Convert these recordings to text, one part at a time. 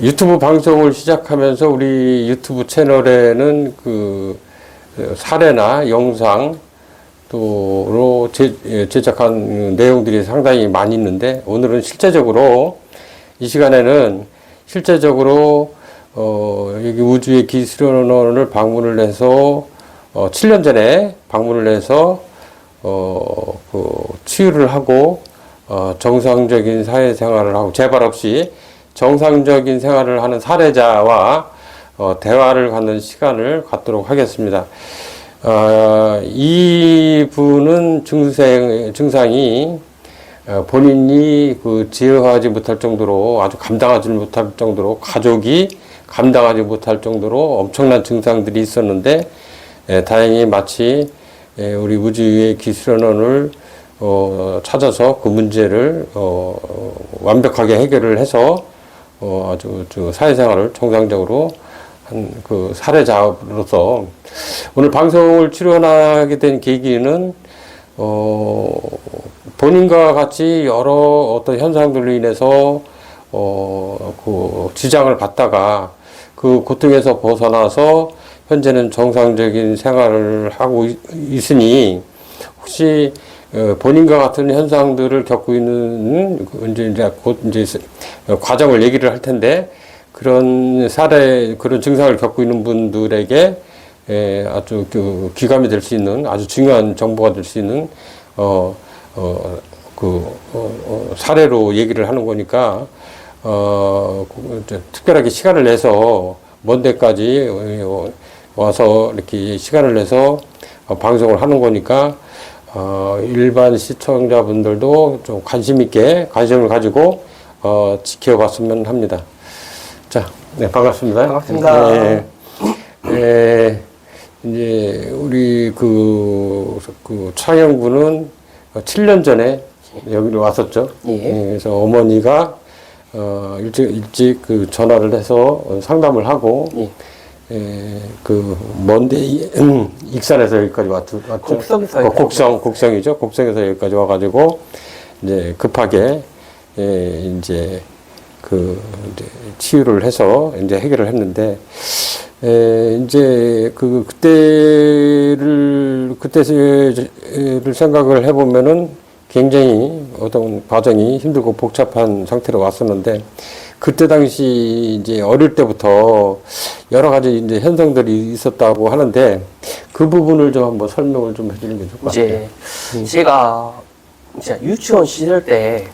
유튜브 방송을 시작하면서 우리 유튜브 채널에는 그 사례나 영상 또로 제작한 내용들이 상당히 많이 있는데, 오늘은 실제적으로 이 시간에는 실제적으로 여기 우주의 기술원을 방문을 해서 7년 전에 방문을 해서 그 치유를 하고 정상적인 사회생활을 하고 재발 없이 정상적인 생활을 하는 사례자와 대화를 갖는 시간을 갖도록 하겠습니다. 이 분은 증상이 본인이 그 제어하지 못할 정도로, 아주 감당하지 못할 정도로, 가족이 감당하지 못할 정도로 엄청난 증상들이 있었는데, 다행히 마치 우리 우주의 기술원을 찾아서 그 문제를 완벽하게 해결을 해서 아주 사회생활을 정상적으로 한 그 사례자로서 오늘 방송을 출연하게 된 계기는 본인과 같이 여러 어떤 현상들로 인해서 그 지장을 받다가 그 고통에서 벗어나서 현재는 정상적인 생활을 하고 있으니, 혹시 본인과 같은 현상들을 겪고 있는 이제 곧 이제 과정을 얘기를 할 텐데, 그런 사례, 그런 증상을 겪고 있는 분들에게 아주 귀감이 될 수 있는 아주 중요한 정보가 될 수 있는 사례로 얘기를 하는 거니까 특별하게 시간을 내서 먼 데까지 와서 이렇게 시간을 내서 방송을 하는 거니까 일반 시청자분들도 좀 관심을 가지고 지켜봤으면 합니다. 자, 네, 반갑습니다. 반갑습니다. 이제 우리 차영군은 7년 전에 여기로 왔었죠. 예. 그래서 어머니가 일찍 그 전화를 해서 상담을 하고, 그 먼데 익산에서 여기까지 왔죠. 곡성이죠. 곡성에서 여기까지 와가지고 이제 급하게 이제 이제 치유를 해서 이제 해결을 했는데, 이제 그때를 생각을 해보면은 굉장히 어떤 과정이 힘들고 복잡한 상태로 왔었는데, 그때 당시 이제 어릴 때부터 여러 가지 이제 현상들이 있었다고 하는데, 그 부분을 좀 한번 설명을 좀 해주는 게 좋을 것 같아요. 제가 이제 유치원 시절 때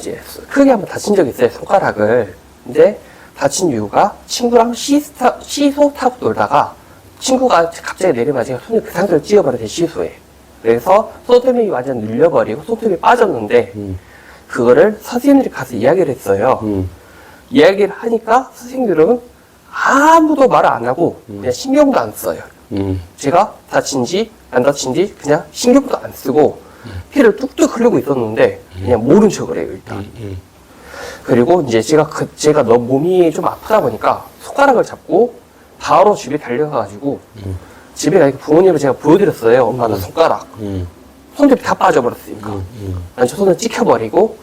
이제 크게 한번 다친 적이 있어요, 손가락을. 근데 다친 이유가 친구랑 시소 타고 놀다가 친구가 갑자기 내려맞으니까 손을 그 상태로 찧어버렸어요, 시소에. 그래서 손톱이 완전 눌려버리고 손톱이 빠졌는데, 그거를 선생님들이 가서 이야기를 했어요. 이야기를 하니까 선생님들은 아무도 말을 안 하고 그냥 신경도 안 써요. 제가 다친지 안 다친지 그냥 신경도 안 쓰고 피를 뚝뚝 흘리고 있었는데 그냥 모른 척을 해요, 일단. 그리고 이제 제가 너무 몸이 좀 아프다 보니까 손가락을 잡고 바로 집에 달려가가지고 집에 가니까 부모님을 제가 보여드렸어요. 엄마, 나 손가락. 손톱이 다 빠져버렸으니까. 난 저 손을 찍혀버리고,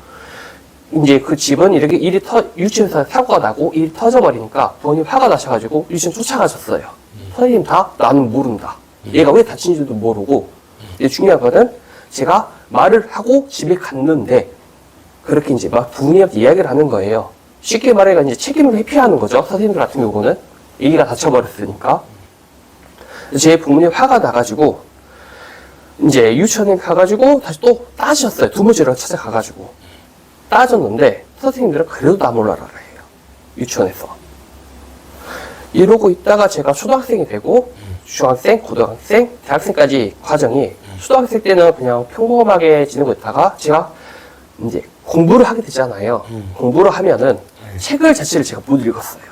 이제 그 집은 이렇게 유치원에서 사고가 나고 일이 터져버리니까 부모님 화가 나셔가지고 유치원 쫓아가셨어요. 선생님 나는 모른다. 얘가 왜 다친지도 모르고. 근데 중요한 거는 제가 말을 하고 집에 갔는데, 그렇게 이제 막 부모님한테 이야기를 하는 거예요. 쉽게 말해가 이제 책임을 회피하는 거죠. 선생님들 같은 경우는. 얘기가 다쳐버렸으니까. 제 부모님 화가 나가지고, 이제 유치원에 가가지고 다시 또 따지셨어요. 두 번째로 찾아가가지고. 따졌는데, 선생님들은 그래도 나 몰라라 해요. 유치원에서. 이러고 있다가 제가 초등학생이 되고, 중학생, 고등학생, 대학생까지 과정이, 초등학생 때는 그냥 평범하게 지내고 있다가, 제가 이제 공부를 하게 되잖아요. 공부를 하면은 책을 자체를 제가 못 읽었어요.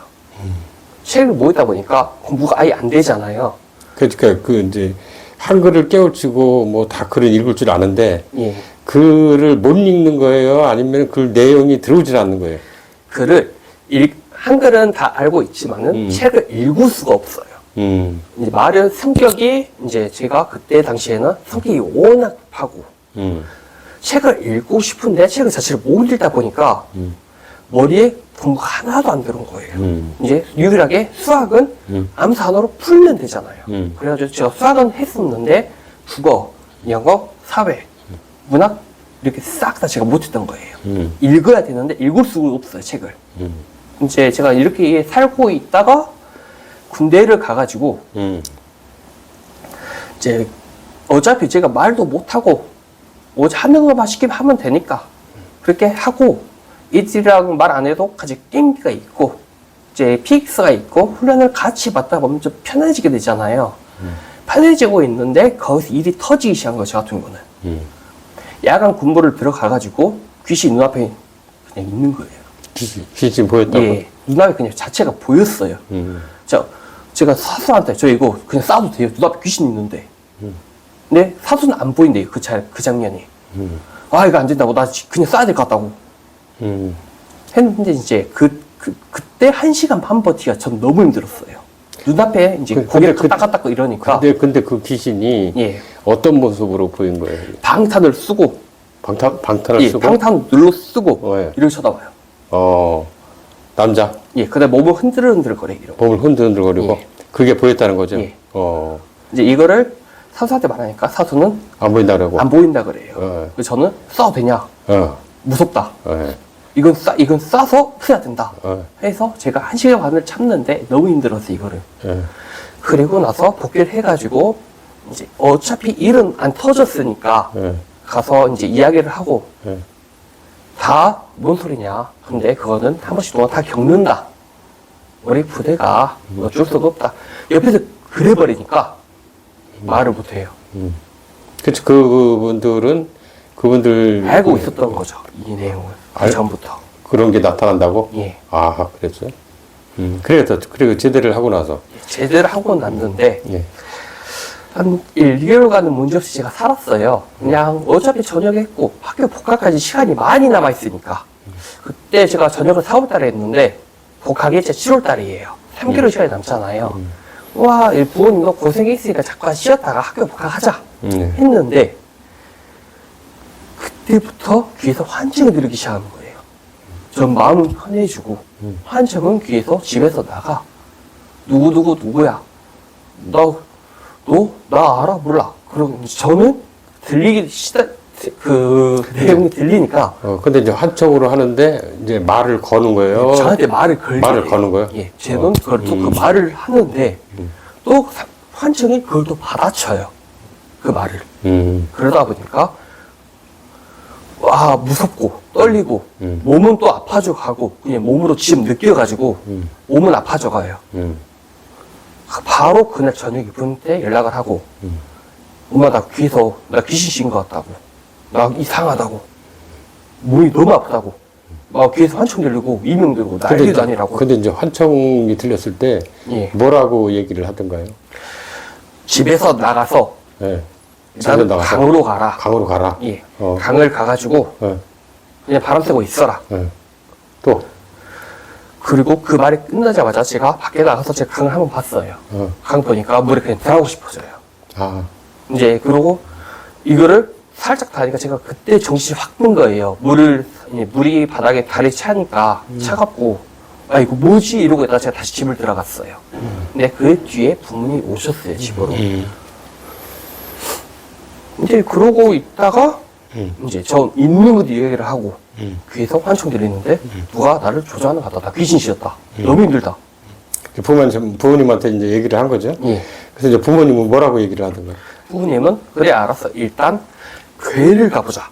책을 못 읽다 보니까 공부가 아예 안 되잖아요. 그러니까 이제 한글을 깨우치고 뭐 다 글을 읽을 줄 아는데, 예. 글을 못 읽는 거예요? 아니면 그 내용이 들어오질 않는 거예요? 한글은 다 알고 있지만은 책을 읽을 수가 없어요. 이제 말은 성격이, 이제 제가 그때 당시에는 성격이 워낙 급하고, 책을 읽고 싶은데 책을 자체를 못 읽다 보니까 머리에 공부가 하나도 안 들어온 거예요. 이제 유일하게 수학은 아무 단어로 풀면 되잖아요. 그래가지고 제가 수학은 했었는데 국어, 영어, 사회, 문학 이렇게 싹 다 제가 못했던 거예요. 읽어야 되는데 읽을 수가 없어요, 책을. 이제 제가 이렇게 살고 있다가 군대를 가가지고 이제 어차피 제가 말도 못하고 오직 하는 것만 시키면 하면 되니까 그렇게 하고 이들이랑 말 안 해도 같이 게임기가 있고 이제 PX가 있고 훈련을 같이 받다 보면 좀 편해지게 되잖아요. 편해지고 있는데 거기서 일이 터지기 시작한 거죠, 저 같은 거는. 야간 군부를 들어가가지고 귀신 눈앞에 그냥 있는 거예요. 귀신 보였다고? 예, 눈앞에 그냥 자체가 보였어요. 제가 사수한테 저 이거 그냥 쏴도 돼요. 눈앞에 귀신 있는데. 근데 사수는 안 보인대요. 그 장면이. 아, 이거 안 된다고. 나 그냥 쏴야 될 것 같다고. 했는데 이제 그때 1시간 반 버티기가 전 너무 힘들었어요. 눈앞에 이제 고개를 따까따까 이러니까. 근데 그 귀신이 예. 어떤 모습으로 보인 거예요? 방탄을 쓰고. 방탄을 예, 쓰고? 방탄 눌러 쓰고. 예. 이렇게 쳐다봐요. 남자? 예, 근데 몸을 흔들흔들거려. 이러고. 몸을 흔들흔들거리고? 예. 그게 보였다는 거죠? 예. 이제 이거를 사수한테 말하니까 사수는 안 보인다 그러고? 안 보인다 그래요. 예. 그래서 저는 쏴도 되냐? 무섭다. 예. 이건 쏴서 푸야 된다. 예. 해서 제가 1시간 반을 참는데 너무 힘들었어, 이거를. 예. 그리고 나서 복귀를 해가지고, 이제 어차피 일은 안 터졌으니까, 예. 가서 이제 이야기를 하고, 예. 다, 뭔 소리냐. 근데 그거는 한 번씩 동안 다 겪는다. 우리 부대가 어쩔 수가 없다. 옆에서 그래버리니까, 말을 못해요. 그치, 그분들, 알고 있었던 거죠, 이 내용을. 그 전부터. 그런 게 나타난다고? 예. 아, 그랬죠? 그리고 제대를 하고 나서. 제대로 하고 났는데, 예. 한 1개월간은 문제없이 제가 살았어요. 그냥 어차피 저녁했고 학교 복학까지 시간이 많이 남아있으니까. 그때 제가 저녁을 4월달에 했는데 복학이 제 7월달이에요. 3개월 시간이 남잖아요. 와, 이 부모님 너 고생했으니까 잠깐 쉬었다가 학교 복학하자 했는데 그때부터 귀에서 환청이 들리기 시작하는 거예요. 전 마음은 편해지고 환청은 귀에서 집에서 나가. 누구야? 너 나 알아? 몰라. 그럼 저는 내용이 들리니까. 근데 이제 환청으로 하는데, 이제 말을 거는 거예요. 저한테 말을 걸죠. 말을 거는 거예요? 예. 쟤는 그걸 또 그 말을 하는데, 또 환청이 그걸 또 받아쳐요. 그 말을. 그러다 보니까, 와, 무섭고, 떨리고, 몸은 또 아파져 가고, 그냥 몸으로 지금 느껴가지고, 몸은 아파져 가요. 바로 그날 저녁 이분 때 연락을 하고, 엄마 나 귀에서 나 귀신 씌인 것 같다고, 나 이상하다고, 몸이 너무 아프다고, 막 귀에서 환청 들리고 이명 들고 난리도 아니라고. 근데 이제 환청이 들렸을 때 예. 뭐라고 얘기를 하던가요? 집에서 나가서 예. 일단 강으로 가라. 강으로 가라. 예. 강을 가가지고 예. 그냥 바람 쐬고 있어라. 예. 또 그리고 그 말이 끝나자마자 제가 밖에 나가서 제가 강을 한번 봤어요. 강 보니까 물에 그냥 들어가고 싶어져요. 아. 이제 그러고 이거를 살짝 다니까 제가 그때 정신이 확 든 거예요. 물이 바닥에 다리 차니까 차갑고, 아, 이거 뭐지? 이러고 있다가 제가 다시 집을 들어갔어요. 근데 그 뒤에 부모님이 오셨어요, 집으로. 이제 그러고 있다가, 이제 저 있는 것도 얘기를 하고, 귀에서 환청 들리는데, 누가 나를 조져하는 것 같다. 나 귀신 씌었다. 너무 힘들다. 부모님한테 이제 얘기를 한 거죠? 예. 그래서 이제 부모님은 뭐라고 얘기를 하던가요? 부모님은, 그래, 알았어. 일단, 교회를 가보자.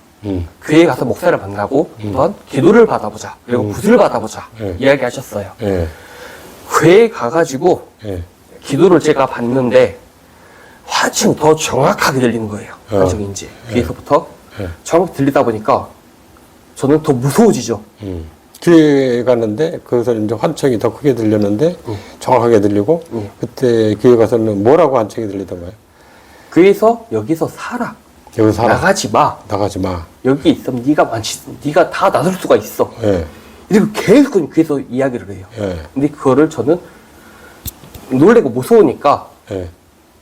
교회에 가서 목사를 만나고 한번 기도를 받아보자. 그리고 구슬을 받아보자. 이야기하셨어요. 예. 교회에 가가지고 예. 기도를 제가 받는데 환청이 더 정확하게 들리는 거예요. 환청이 이제 귀에서부터 정확히 들리다 보니까 저는 더 무서워지죠. 교회 갔는데 거기서 이제 환청이 더 크게 들렸는데 정확하게 들리고 그때 교회 가서는 뭐라고 환청이 들리던가요? 교회에서 여기서 살아. 여기서 살아. 나가지 마. 나가지 마. 여기 있으면 네가 다 나설 수가 있어. 예. 이렇게 계속 귀에서 이야기를 해요. 예. 근데 그거를 저는 놀래고 무서우니까 예.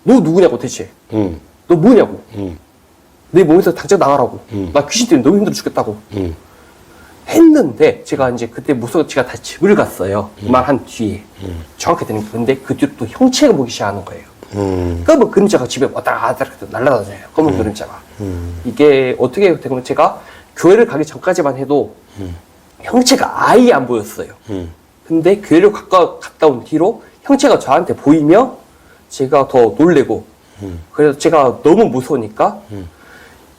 너 누구냐고 대체. 너 뭐냐고. 내 몸에서 당장 나가라고. 나 귀신 때문에 너무 힘들어 죽겠다고. 했는데 제가 이제 그때 무서워 제가 다시 집을 갔어요. 이만한 뒤에 정확히 되는 게 근데 그 뒤로 또 형체가 보기 시작하는 거예요. 검은 그림자가 집에 왔다 갔다 날아다녀요. 검은 그림자가. 이게 어떻게 된 건 제가 교회를 가기 전까지만 해도 형체가 아예 안 보였어요. 근데 교회를 갔다 온 뒤로 형체가 저한테 보이며 제가 더 놀래고 그래서 제가 너무 무서우니까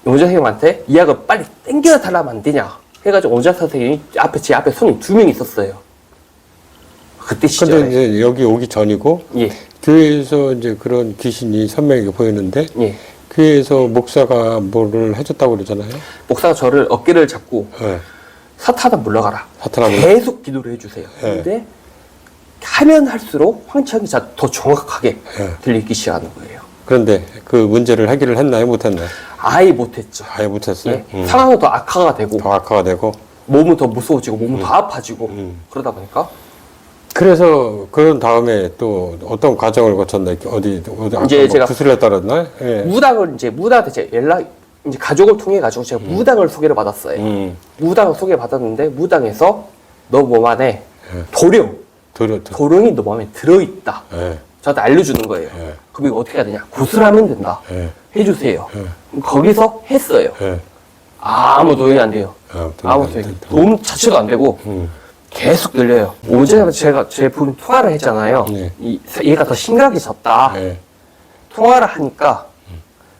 용자 선생님한테 이 약을 빨리 땡겨 달라면 안 되냐 해가지고 용자 선생님이 제 앞에 손이 2명 있었어요. 그때 근데 시절에. 이제 여기 오기 전이고, 예. 교회에서 이제 그런 귀신이 선명하게 보였는데, 예. 교회에서 목사가 뭐를 해줬다고 그러잖아요. 목사가 저를 어깨를 잡고 예. 사탄아 물러가라. 사탄아 계속 기도를 해주세요. 예. 근데 하면 할수록 황청이 더 정확하게 예. 들리기 시작하는 거예요. 그런데 그 문제를 해결을 했나요? 못했나요? 아예 못했죠. 아예 못했어요. 예. 상황은 더 악화가 되고 더 악화가 되고. 몸은 더 무서워지고 몸은 더 아파지고 그러다 보니까 그래서 그런 다음에 또 어떤 과정을 거쳤나? 어디 이제 뭐 제가 구슬에 따랐나? 예. 무당한테 제 이제 가족을 통해 가지고 제가 무당을 소개를 받았어요. 무당을 소개 받았는데 무당에서 너 몸 안에 도령이 너 몸에 들어있다. 예. 저한테 알려주는 거예요. 예. 그럼 이거 어떻게 해야 되냐? 구슬하면 된다. 예. 해주세요. 예. 거기서 했어요. 예. 아무 도움이 안 돼요. 아무 도움이 도움 자체도 안 되고 계속 들려요. 오전에 제가 제 부인 통화를 했잖아요. 네. 얘가 더 심각해졌다. 예. 통화를 하니까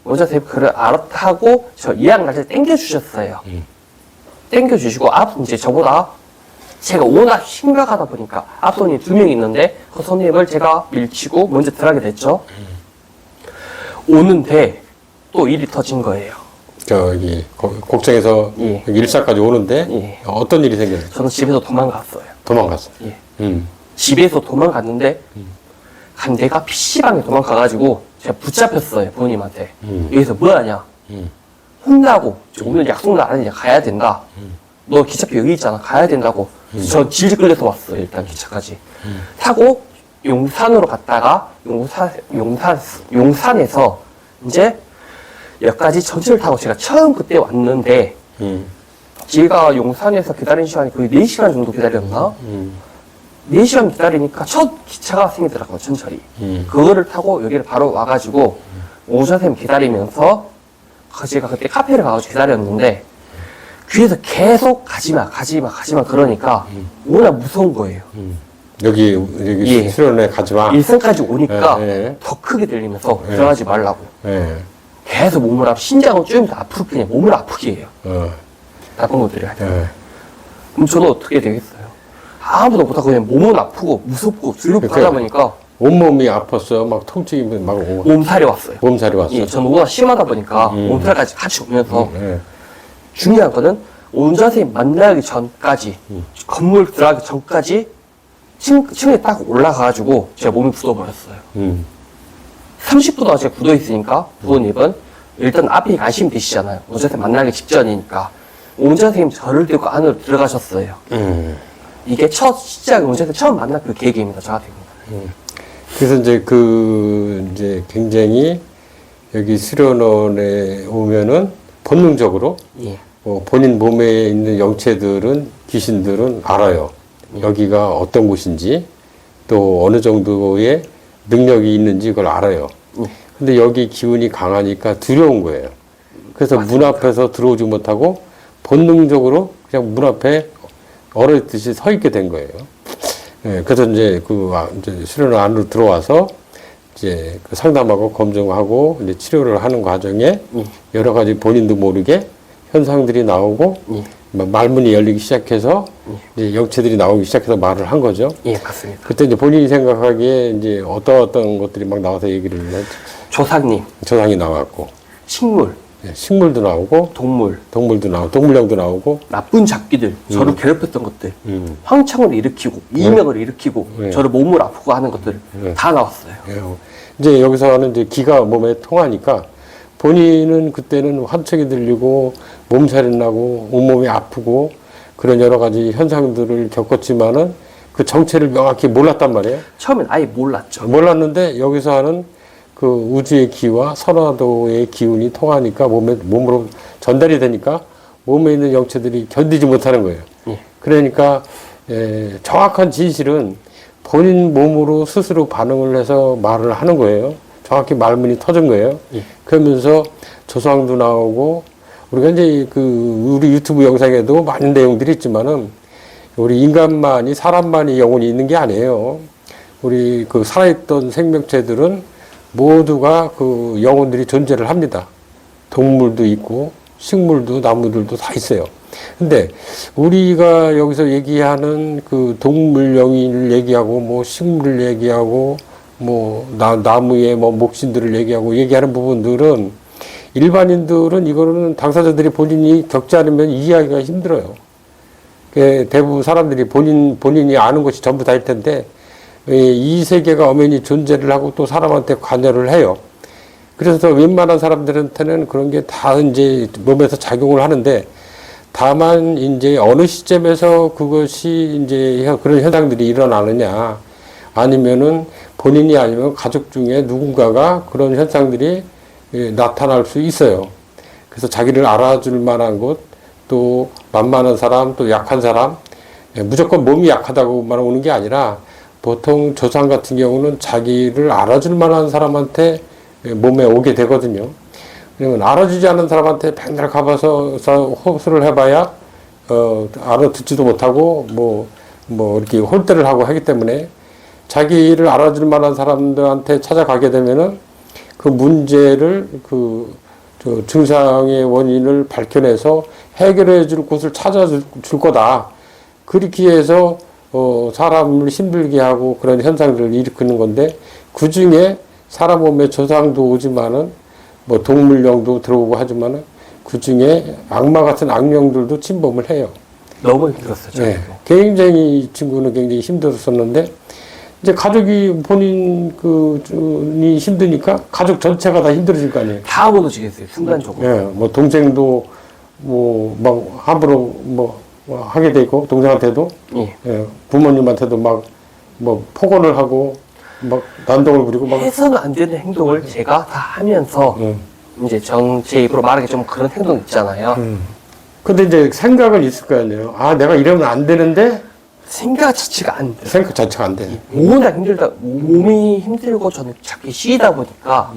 오전 선생님 그걸 알았다고 저 예약 날짜 땡겨주셨어요. 땡겨주시고 이제 저보다 제가 워낙 심각하다 보니까 앞손이 2명 있는데 그 손님을 제가 밀치고 먼저 들어가게 됐죠. 오는데 또 일이 터진 거예요. 저기 곡성에서 예. 여기 일산까지 오는데 예. 어떤 일이 생겼어요? 저는 집에서 도망갔어요. 도망갔어. 예. 음. 집에서 도망갔는데 간 데가 PC방에 도망가가지고 제가 붙잡혔어요. 부모님한테. 여기서 뭐하냐. 혼나고 오늘 약속날 안에 가야 된다. 너 기차표 여기 있잖아. 가야 된다고. 저 질질 끌려서 왔어요. 일단 기차까지. 타고 용산으로 갔다가 용산에서 이제 여기까지 전철을 타고 제가 처음 그때 왔는데 제가 용산에서 기다린 시간이 거의 4시간 정도 기다렸나? 4시간 기다리니까 첫 기차가 생기더라고요, 전철이. 그거를 타고 여기를 바로 와가지고 오전 선생님 기다리면서 제가 그때 카페를 가가지고 기다렸는데 귀에서 계속 가지마 그러니까 워낙 무서운 거예요. 여기 예. 수련회 가지 마. 일산까지 오니까 예, 예. 더 크게 들리면서 예. 들어가지 말라고. 예. 계속 몸을 심장은 좀 더 아프게 그냥 몸을 아프게 해요. 나쁜 것들이 하여튼. 예. 그럼 저는 어떻게 되겠어요? 아무도 못하고 그냥 몸은 아프고 무섭고 두렵고 하다 보니까 온몸이 아팠어. 막 통증이 막 오고. 몸살이 왔어요. 몸살이 왔어. 예, 저는 워낙 심하다 보니까 몸살까지 같이 오면서 예. 중요한 거는 온전 선생님 만나기 전까지 건물 들어가기 전까지 층에 딱 올라가가지고 제가 몸이 굳어버렸어요. 30분도가 제가 굳어있으니까 부모님은 일단 앞에 관심이 되시잖아요. 온전 선생님 만나기 직전이니까 온전 선생님 저를 들고 안으로 들어가셨어요. 이게 첫 시작 온전 선생님 처음 만난 그 계기입니다. 저 같은 경우는. 그래서 이제 굉장히 여기 수련원에 오면은 본능적으로 예. 본인 몸에 있는 영체들은 귀신들은 알아요. 여기가 어떤 곳인지 또 어느 정도의 능력이 있는지 그걸 알아요. 근데 여기 기운이 강하니까 두려운 거예요. 그래서 문 앞에서 들어오지 못하고 본능적으로 그냥 문 앞에 얼어있듯이 서 있게 된 거예요. 예, 그래서 이제 이제 수련원 안으로 들어와서 이제 그 상담하고 검증하고 이제 치료를 하는 과정에 여러 가지 본인도 모르게 현상들이 나오고 막 말문이 열리기 시작해서 이제 영체들이 나오기 시작해서 말을 한 거죠. 예, 맞습니다. 그때 이제 본인이 생각하기에 이제 어떤 것들이 막 나와서 얘기를 했죠. 조상님, 조상이 나왔고, 식물, 예, 식물도 나오고, 동물도 나오고, 동물령도 나오고, 나쁜 잡기들, 저를 괴롭혔던 것들, 황창을 일으키고, 이명을 일으키고, 네. 저를 몸을 아프고 하는 것들 다 나왔어요. 예, 이제 여기서는 이제 기가 몸에 통하니까 본인은 그때는 환청이 들리고 몸살이 나고 온몸이 아프고 그런 여러 가지 현상들을 겪었지만은 그 정체를 명확히 몰랐단 말이에요. 처음엔 아예 몰랐죠. 몰랐는데 여기서 하는 그 우주의 기와 선화도의 기운이 통하니까 몸으로 전달이 되니까 몸에 있는 영체들이 견디지 못하는 거예요. 그러니까 정확한 진실은 본인 몸으로 스스로 반응을 해서 말을 하는 거예요. 정확히 말문이 터진 거예요. 예. 그러면서 조상도 나오고 우리가 이제 우리 유튜브 영상에도 많은 내용들이 있지만은 우리 인간만이 사람만이 영혼이 있는 게 아니에요. 우리 살아있던 생명체들은 모두가 영혼들이 존재를 합니다. 동물도 있고 식물도 나무들도 다 있어요. 근데 우리가 여기서 얘기하는 동물 영혼을 얘기하고 뭐 식물을 얘기하고 뭐 나무의 뭐 목신들을 얘기하는 부분들은 일반인들은 이거는 당사자들이 본인이 겪지 않으면 이해하기가 힘들어요. 대부분 사람들이 본인이 아는 것이 전부 다일 텐데 이 세계가 엄연히 존재를 하고 또 사람한테 관여를 해요. 그래서 웬만한 사람들한테는 그런 게 다 이제 몸에서 작용을 하는데 다만 이제 어느 시점에서 그것이 이제 그런 현상들이 일어나느냐 아니면은 본인이 아니면 가족 중에 누군가가 그런 현상들이 나타날 수 있어요. 그래서 자기를 알아줄 만한 곳, 또 만만한 사람, 또 약한 사람, 무조건 몸이 약하다고만 오는 게 아니라 보통 조상 같은 경우는 자기를 알아줄 만한 사람한테 몸에 오게 되거든요. 그러면 알아주지 않은 사람한테 맨날 가봐서 호소를 해봐야 알아듣지도 못하고 뭐 이렇게 홀대를 하고 하기 때문에 자기를 알아줄 만한 사람들한테 찾아가게 되면은 그 문제를 증상의 원인을 밝혀내서 해결해 줄 곳을 찾아줄 거다. 그렇게 해서 사람을 힘들게 하고 그런 현상들을 일으키는 건데 그 중에 사람 몸에 조상도 오지만은 뭐 동물령도 들어오고 하지만은 그 중에 악마 같은 악령들도 침범을 해요. 너무 힘들었어요. 네. 굉장히 이 친구는 굉장히 힘들었었는데 이제 가족이 본인이 힘드니까 가족 전체가 다 힘들어질 거 아니에요. 다 무너지겠어요. 순간적으로. 예, 뭐 동생도 뭐 막 함부로 뭐 하게 돼 있고 동생한테도 예, 부모님한테도 막 뭐 폭언을 하고 막 난동을 부리고 막 해서는 안 되는 행동을 제가 다 하면서 이제 제 입으로 말하기 좀 그런 행동 있잖아요. 근데 이제 생각은 있을 거 아니에요. 아, 내가 이러면 안 되는데 생각 자체가 안 돼요. 생각 자체가 안 돼. 워낙 힘들다. 몸이 힘들고 저는 자기 쉬다 보니까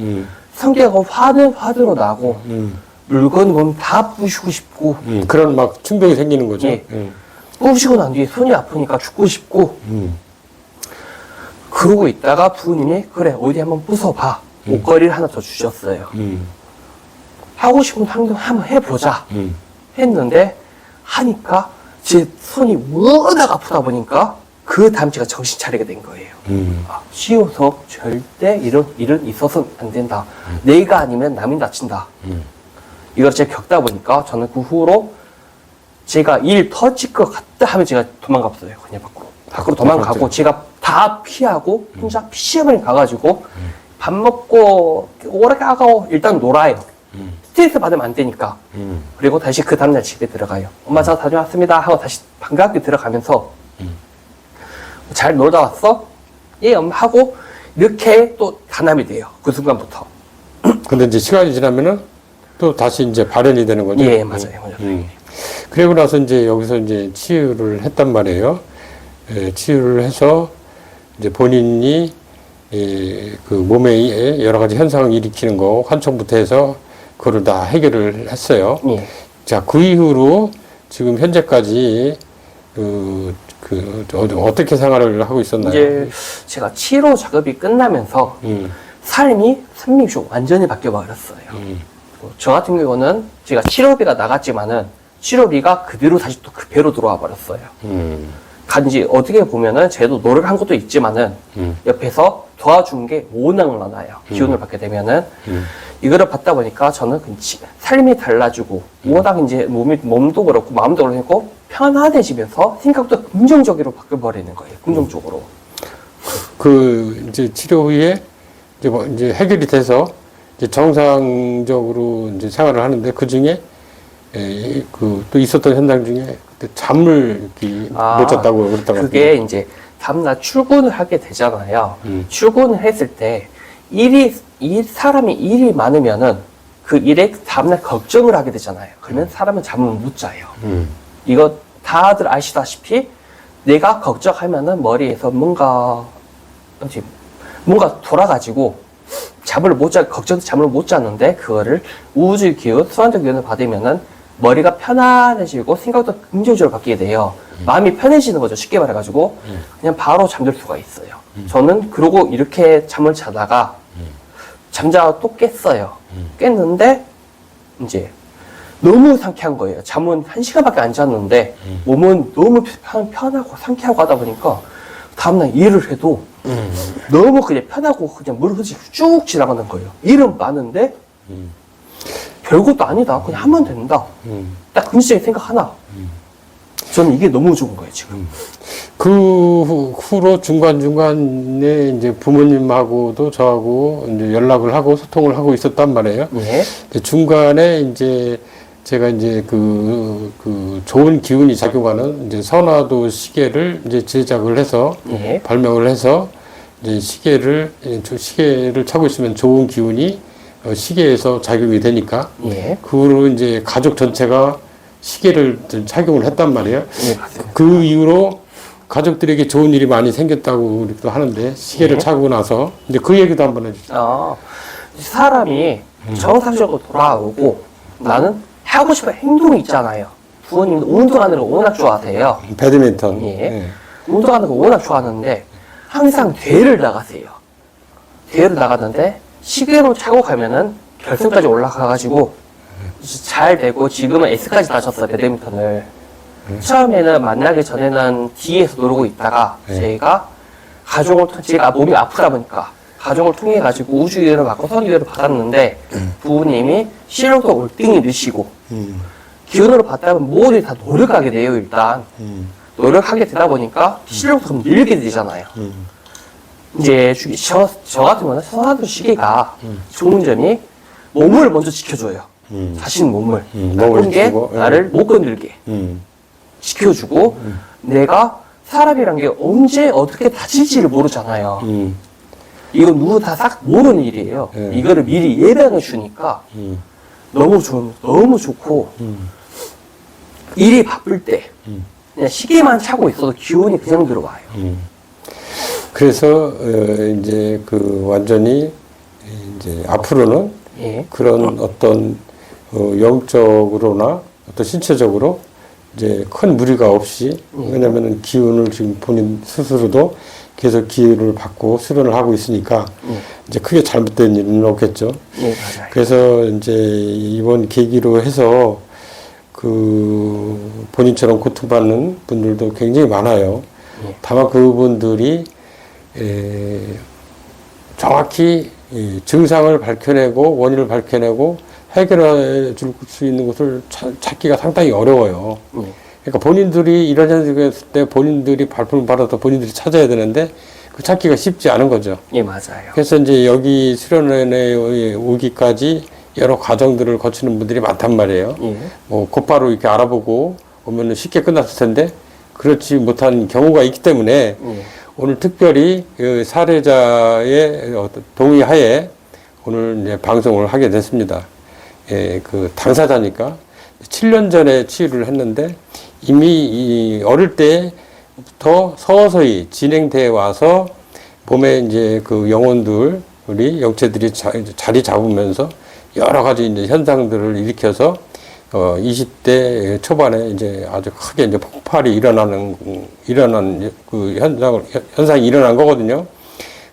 성격은 화도 나고 물건 보면 다 부시고 싶고 그런 막 충동이 생기는 거죠. 예. 부시고 난 뒤에 손이 아프니까 죽고 싶고 그러고 있다가 부모님이 그래 어디 한번 부숴봐 옷걸이를 하나 더 주셨어요. 하고 싶은 행동 한번 해보자 했는데 하니까 제 손이 워낙 아프다 보니까 그 다음 제가 정신 차리게 된 거예요. 아, 쉬워서 절대 이런 일은 있어서는 안 된다. 내가 아니면 남이 다친다. 이걸 제가 겪다 보니까 저는 그 후로 제가 일 터질 것 같다 하면 제가 도망갔어요. 그냥 밖으로 도망가고 제가 다 피하고 혼자 PC방에 가가지고 밥 먹고 오래가고 일단 놀아요. 스트레스 받으면 안 되니까. 그리고 다시 그 다음날 집에 들어가요. 엄마 저 다녀왔습니다 하고 다시 반갑게 들어가면서 잘 놀다 왔어? 예 엄마 하고 이렇게 또 단합이 돼요. 그 순간부터. 근데 이제 시간이 지나면은 또 다시 이제 발현이 되는 거죠. 예 맞아요. 그리고 나서 이제 여기서 이제 치유를 했단 말이에요. 예, 치유를 해서 이제 본인이 그 몸에 여러 가지 현상을 일으키는 거 환청부터 해서 그걸 다 해결을 했어요. 예. 자, 그 이후로 지금 현재까지 어떻게 생활을 하고 있었나요? 이제 제가 치료 작업이 끝나면서 삶이 완전히 바뀌어 버렸어요. 저 같은 경우는 제가 치료비가 나갔지만은 치료비가 그대로 다시 또 그 배로 들어와 버렸어요. 단지 어떻게 보면은 제도 노력을 한 것도 있지만은 옆에서 도와준 게 워낙 많아요. 기운을 받게 되면은 이거를 받다 보니까 저는 삶이 달라지고 워낙 이제 몸도 그렇고 마음도 그렇고 편안해지면서 생각도 긍정적으로 바뀌어버리는 거예요. 긍정적으로. 이제 치료 후에 이제 해결이 돼서 이제 정상적으로 이제 생활을 하는데 그 중에 또 있었던 현상 중에 그때 잠을 이렇게 못 잤다고 그랬다고. 그게 이제 다음날 출근을 하게 되잖아요. 출근을 했을 때 사람이 일이 많으면은 그 일에 다음날 걱정을 하게 되잖아요. 그러면 사람은 잠을 못 자요. 이거 다들 아시다시피 내가 걱정하면은 머리에서 뭔가 돌아가지고 걱정해서 잠을 못 자는데 그거를 우주 기운, 수환적 기운을 받으면은 머리가 편안해지고 생각도 긍정적으로 바뀌게 돼요. 마음이 편해지는 거죠. 쉽게 말해가지고 그냥 바로 잠들 수가 있어요. 저는 그러고 이렇게 잠을 자다가 잠자다 또 깼어요. 깼는데 이제 너무 상쾌한 거예요. 잠은 1시간밖에 안 잤는데 몸은 너무 편하고 상쾌하고 하다 보니까 다음날 일을 해도 너무 그냥 편하고 그냥 물 흐르듯이 쭉 지나가는 거예요. 일은 많은데 별것도 아니다. 그냥 하면 된다. 딱 긍정적인 생각 하나. 저는 이게 너무 좋은 거예요, 지금. 그 후로 중간중간에 이제 부모님하고도 저하고 이제 연락을 하고 소통을 하고 있었단 말이에요. 예. 중간에 이제 제가 이제 그 좋은 기운이 작용하는 이제 선화도 시계를 이제 제작을 해서 예. 발명을 해서 이제 시계를 차고 있으면 좋은 기운이 시계에서 작용이 되니까 예. 그 후로 이제 가족 전체가 시계를 좀 착용을 했단 말이에요. 예, 맞습니다. 그 이후로 가족들에게 좋은 일이 많이 생겼다고 우리도 하는데 시계를 네. 차고 나서 이제 그 얘기도 한번 해주세요. 사람이 정상적으로 돌아오고 나는 하고 싶은 행동이 있잖아요. 부모님도 운동하는 걸 워낙 좋아하세요. 배드민턴. 예. 운동하는 거 워낙 좋아하는데 항상 대회를 나가세요. 대회를 나갔는데 시계로 차고 가면은 결승까지 올라가가지고 잘 되고 지금은 S까지 다쳤어요. 배드민턴을. 처음에는 만나기 전에는 D에서 놀고 있다가 제가 제가 몸이 아프다 보니까 가족을 통해 가지고 우주 기회를 받고 선 기회를 받았는데 부모님이 실력도 월등히 느시고 기운으로 받다면 모두 다 노력하게 돼요. 일단 노력하게 되다 보니까 실력도 좀 늘게 되잖아요. 이제 저 같으면 선화도 시계가 좋은 점이 몸을 먼저 지켜줘요. 자신 몸을 나쁜 게 지키고, 나를 못 건들게 지켜주고 내가 사람이란 게 언제 어떻게 다칠지를 모르잖아요. 이건 누구 다 싹 모르는 일이에요. 이거를 미리 예방해 주니까 너무 좋고 일이 바쁠 때 그냥 시계만 차고 있어도 기운이 그냥 들어와요. 그래서 이제 그 완전히 이제 앞으로는 예. 그런 어떤 영적으로나 어떤 신체적으로 이제 큰 무리가 없이 왜냐면은 기운을 지금 본인 스스로도 계속 기운을 받고 수련을 하고 있으니까 이제 크게 잘못된 일은 없겠죠. 예, 맞아요. 그래서 이제 이번 계기로 해서 그 본인처럼 고통받는 분들도 굉장히 많아요. 다만 그분들이 정확히 증상을 밝혀내고 원인을 밝혀내고 해결해 줄 수 있는 것을 찾기가 상당히 어려워요. 그러니까 본인들이 이런 현상이 있을 때 본인들이 발품을 받아서 본인들이 찾아야 되는데 그 찾기가 쉽지 않은 거죠. 예, 맞아요. 그래서 이제 여기 수련회에 오기까지 여러 과정들을 거치는 분들이 많단 말이에요. 예. 뭐 곧바로 이렇게 알아보고 오면은 쉽게 끝났을 텐데 그렇지 못한 경우가 있기 때문에 오늘 특별히 그 사례자의 어떤 동의하에 오늘 이제 방송을 하게 됐습니다. 예, 그 당사자니까 7년 전에 치유를 했는데 이미 어릴 때부터 서서히 진행돼 와서 몸에 이제 그 영혼들, 우리 영체들이 자리 잡으면서 여러 가지 이제 현상들을 일으켜서 20대 초반에 이제 아주 크게 이제 폭발이 일어난 그 현상이 일어난 거거든요.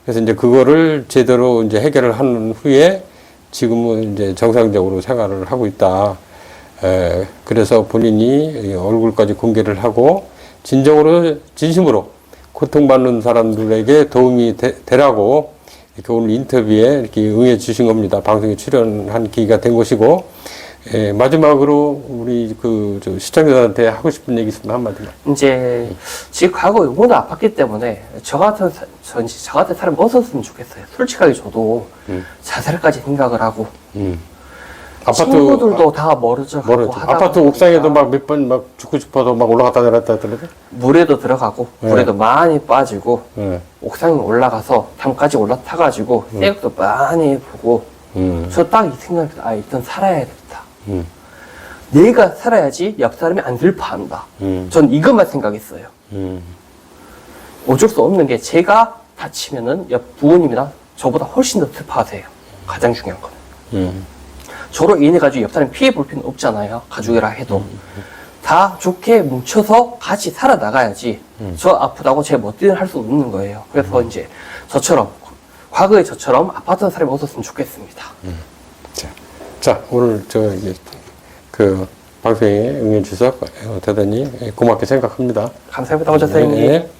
그래서 이제 그거를 제대로 이제 해결을 한 후에 지금은 이제 정상적으로 생활을 하고 있다. 그래서 본인이 얼굴까지 공개를 하고 진심으로 고통받는 사람들에게 도움이 되라고 이렇게 오늘 인터뷰에 이렇게 응해 주신 겁니다. 방송에 출연한 계기가 된 것이고, 마지막으로 우리 저 시청자들한테 하고 싶은 얘기 있으면 한마디만. 이제 지금 과거에 워낙 아팠기 때문에 저 같은 사람 벗었으면 좋겠어요. 솔직하게 저도 자살까지 생각을 하고 친구들도 다 멀어져가고 하다가 아파트 옥상에도 막 몇 번 막 죽고 싶어도 막 올라갔다 내렸다 하더라고요. 물에도 들어가고 물에도 많이 빠지고 네. 옥상에 올라가서 담까지 올라타가지고 새벽도 많이 보고 저 딱 이 생각이 일단 살아야겠다. 내가 살아야지 옆 사람이 안 슬퍼한다. 전 이것만 생각했어요. 어쩔 수 없는 게 제가 다치면은 옆 부모님이나 저보다 훨씬 더 슬퍼하세요. 가장 중요한 거는. 저로 인해 가지고 옆 사람이 피해 볼 필요는 없잖아요. 가족이라 해도. 다 좋게 뭉쳐서 같이 살아나가야지. 저 아프다고 제 멋대로 할 수 없는 거예요. 그래서 이제 저처럼, 과거의 저처럼 아팠던 사람이 없었으면 좋겠습니다. 자, 오늘 그 방송에 응해 주셔서 대단히 고맙게 생각합니다. 감사합니다, 원장 선생님. 네.